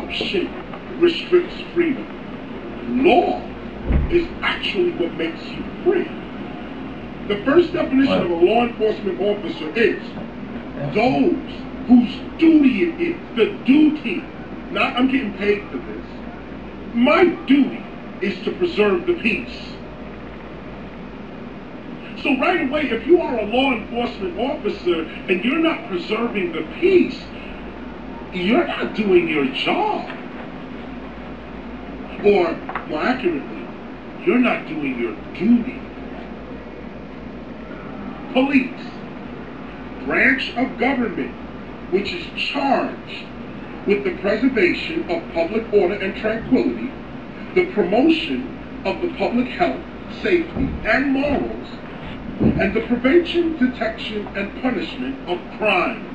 corruption restricts freedom. Law is actually what makes you free. The first definition of a law enforcement officer is those whose duty it is, the duty, not I'm getting paid for this. My duty is to preserve the peace. So right away, if you are a law enforcement officer and you're not preserving the peace, you're not doing your job. Or, more accurately, you're not doing your duty. Police, branch of government, which is charged with the preservation of public order and tranquility, the promotion of the public health, safety, and morals, and the prevention, detection, and punishment of crimes.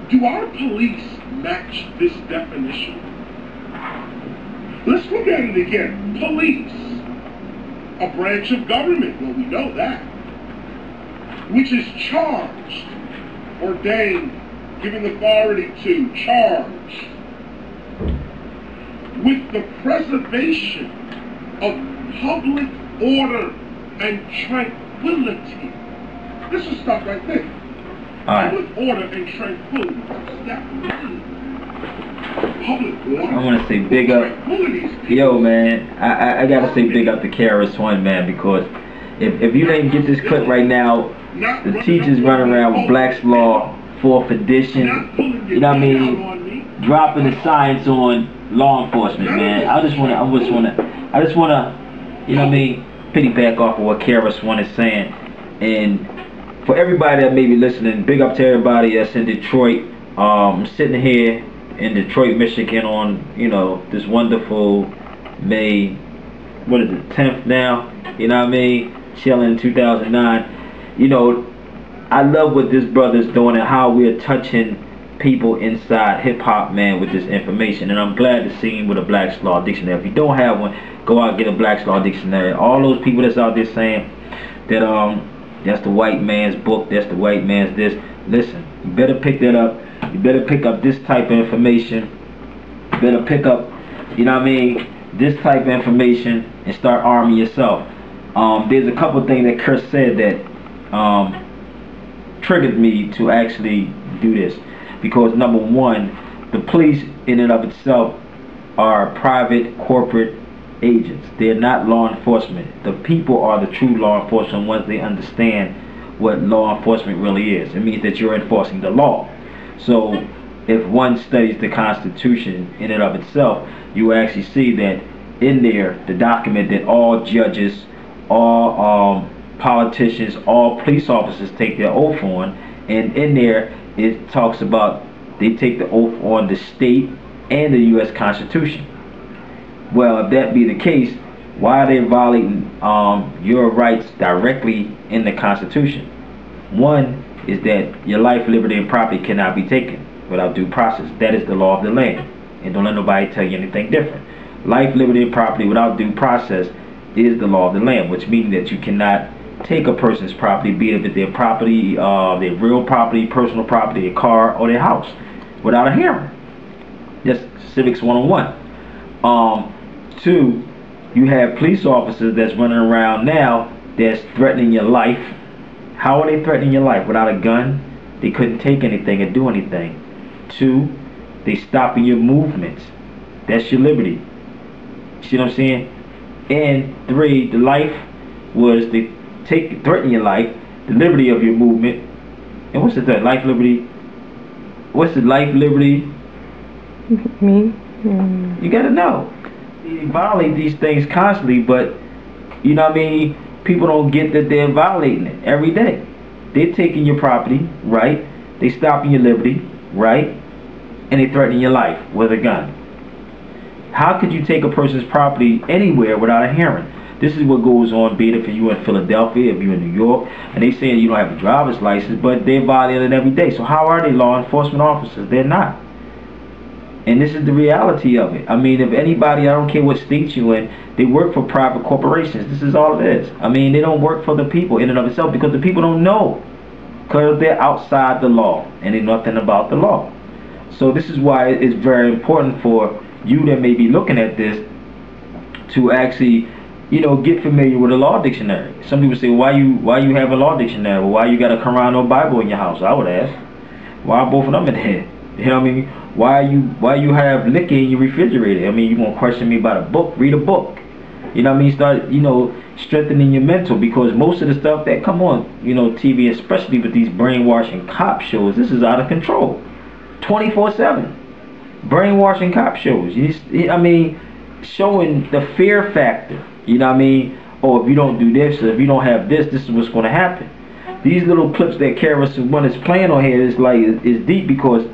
Do our police match this definition? Let's look at it again. Police, a branch of government, well, we know that, which is charged, ordained, given authority to, charged with the preservation of public order and tranquility. This is stuff right there. Public order and tranquility. What's that mean? Public order. I want to say big up. Yo, man, I gotta say big up to KRS-One, man, because if you didn't get this clip right now, the teachers running around with Black's Law, 4th edition, you know what I mean, dropping the science on law enforcement, man. I just wanna, you know what I mean, piggyback off of what KRS-One is saying. And for everybody that may be listening, big up to everybody that's in Detroit. I'm sitting here in Detroit, Michigan on, you know, this wonderful May, what is it, 10th now, you know what I mean, chilling in 2009. You know, I love what this brother's doing and how we're touching people inside hip-hop, man, with this information. And I'm glad to see him with a Black's Law Dictionary. If you don't have one, go out and get a Black's Law Dictionary. All those people that's out there saying that that's the white man's book, that's the white man's this, listen, you better pick that up. You better pick up this type of information. You better pick up, you know what I mean, this type of information and start arming yourself. There's a couple things that Chris said that triggered me to actually do this. Because number one, the police in and of itself are private corporate agents. They're not law enforcement. The people are the true law enforcement once they understand what law enforcement really is. It means that you're enforcing the law. So if one studies the Constitution in and of itself, you will actually see that in there, the document that all judges, all politicians, all police officers take their oath on, and in there it talks about they take the oath on the state and the U.S. Constitution. Well, if that be the case, why are they violating your rights directly in the Constitution? One is that your life, liberty, and property cannot be taken without due process. That is the law of the land. And don't let nobody tell you anything different. Life, liberty, and property without due process is the law of the land, which means that you cannot take a person's property, be it their property, their real property, personal property, a car, or their house, without a hearing. That's Civics 101. Two, you have police officers that's running around now that's threatening your life. How are they threatening your life? Without a gun, they couldn't take anything or do anything. Two, they stopping your movements. That's your liberty. See what I'm saying? And three, the life was they threaten your life, the liberty of your movement. And what's the third? Life, liberty. What's the life, liberty? Me? You gotta know. They violate these things constantly, but you know what I mean? People don't get that they're violating it every day. They're taking your property, right? They stopping your liberty, right? And they threatening your life with a gun. How could you take a person's property anywhere without a hearing? This is what goes on, be it if you're in Philadelphia, if you're in New York, and they saying you don't have a driver's license, but they're violating it every day. So how are they law enforcement officers? They're not. And this is the reality of it. I mean, if anybody, I don't care what state you're in, they work for private corporations. This is all it is. I mean, they don't work for the people in and of itself because the people don't know. Because they're outside the law and they know nothing about the law. So this is why it's very important for you that may be looking at this to actually, get familiar with a law dictionary. Some people say, why you have a law dictionary? Well, why you got a Quran or Bible in your house? I would ask, why are both of them in there? You know what I mean? Why you have liquor in your refrigerator? I mean, you gonna question me about a book? Read a book. You know what I mean? Start, strengthening your mental, because most of the stuff that come on, TV, especially with these brainwashing cop shows, this is out of control. 24/7. Brainwashing cop shows. I mean, showing the fear factor. You know what I mean? Or if you don't do this, or if you don't have this, this is what's going to happen. These little clips that KRS-One is playing on here is like is deep, because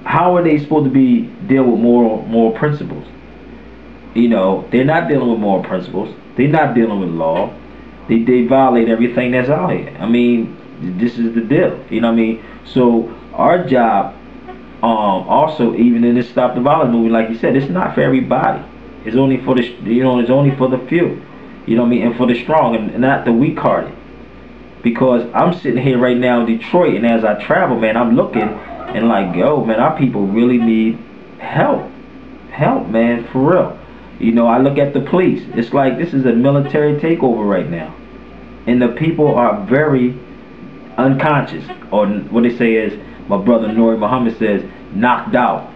how are they supposed to be deal with moral principles? They're not dealing with moral principles. They're not dealing with law. They violate everything that's out here. I mean, this is the deal. You know what I mean? So our job, also, even in this Stop the Violence movie, like you said, it's not for everybody. It's only for the it's only for the few. You know what I mean? And for the strong, and not the weak-hearted. Because I'm sitting here right now in Detroit, and as I travel, man, I'm looking and like, yo, man, our people really need help. Help, man, for real. I look at the police. It's like this is a military takeover right now. And the people are very unconscious. Or what they say is, my brother Nuri Muhammad says, knocked out.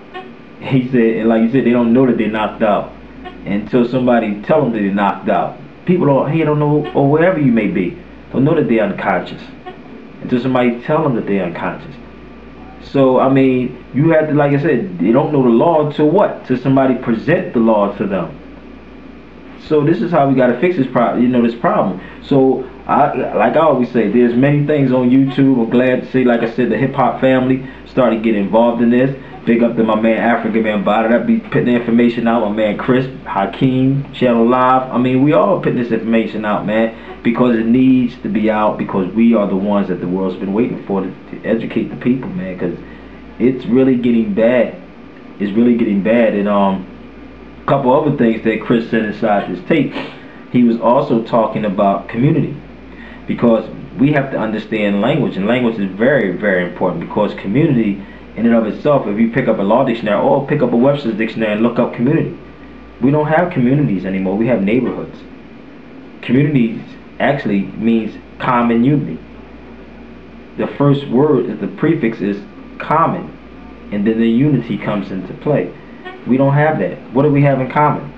He said, and like you said, they don't know that they're knocked out until somebody tell them that they're knocked out. People don't know, or wherever you may be, don't know that they're unconscious until somebody tell them that they're unconscious. So, I mean, you have to, like I said, they don't know the law until what? Till somebody present the law to them. So this is how we got to fix this problem, this problem. So, like I always say, there's many things on YouTube. I'm glad to see, like I said, the hip-hop family started getting involved in this. Big up to my man Africa, man, Bada. That be putting the information out. My man Chris, Hakeem, Channel Live. I mean, we all putting this information out, man, because it needs to be out, because we are the ones that the world's been waiting for to educate the people, man, because it's really getting bad. It's really getting bad. And a couple other things that Chris said inside his tape, he was also talking about community, because we have to understand language, and language is very, very important, because community in and of itself, if you pick up a law dictionary or pick up a Webster's dictionary and look up community, we don't have communities anymore. We have neighborhoods. Communities actually means common unity. The first word, the prefix is common, and then the unity comes into play. We don't have that. What do we have in common?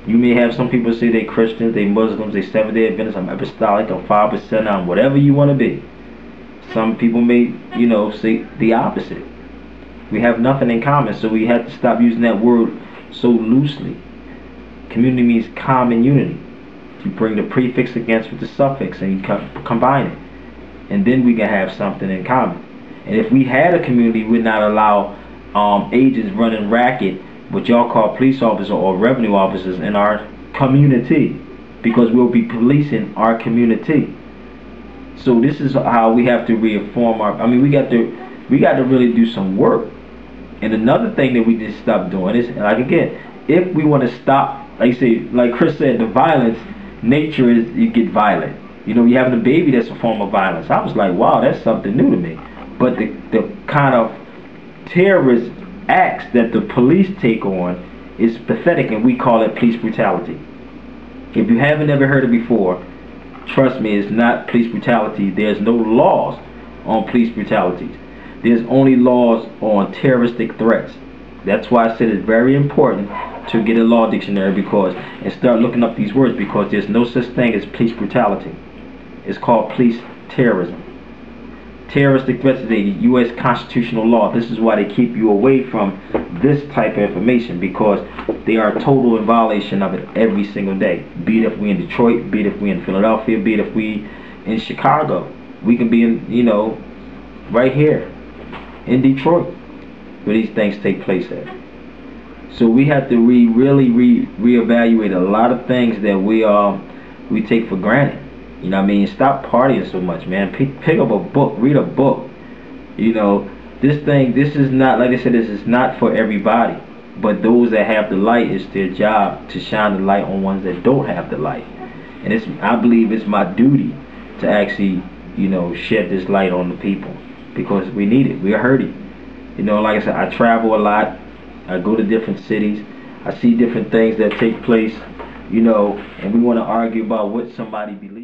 You may have some people say they Christians, they Muslims, they Seventh-day Adventists, I'm apostolic, I'm 5%, I'm whatever you want to be. Some people may, say the opposite. We have nothing in common, so we have to stop using that word so loosely. Community means common unity. You bring the prefix against with the suffix and you combine it, and then we can have something in common. And if we had a community, we would not allow agents running racket, what y'all call police officers or revenue officers, in our community, because we'll be policing our community. So this is how we have to reform our. I mean, we got to really do some work. And another thing that we need to stop doing is, like again, if we want to stop, like you say, like Chris said, the violence, nature is you get violent. You having a baby, that's a form of violence. I was like, wow, that's something new to me. But the kind of terrorist acts that the police take on is pathetic, and we call it police brutality. If you haven't ever heard it before, trust me, it's not police brutality. There's no laws on police brutalities. There's only laws on terroristic threats. That's why I said it's very important to get a law dictionary, because and start looking up these words, because there's no such thing as police brutality. It's called police terrorism. Terroristic threats is a U.S. constitutional law. This is why they keep you away from this type of information, because they are total in violation of it every single day. Be it if we in Detroit, be it if we in Philadelphia, be it if we in Chicago. We can be in, right here in Detroit, where these things take place at. So we have to really reevaluate a lot of things that we take for granted. You know what I mean? Stop partying so much, man. Pick up a book, read a book. This is not, like I said, this is not for everybody. But those that have the light, it's their job to shine the light on ones that don't have the light. And I believe it's my duty to actually, shed this light on the people, because we need it. We're hurting. You know, like I said, I travel a lot. I go to different cities. I see different things that take place, you know, and we want to argue about what somebody believes.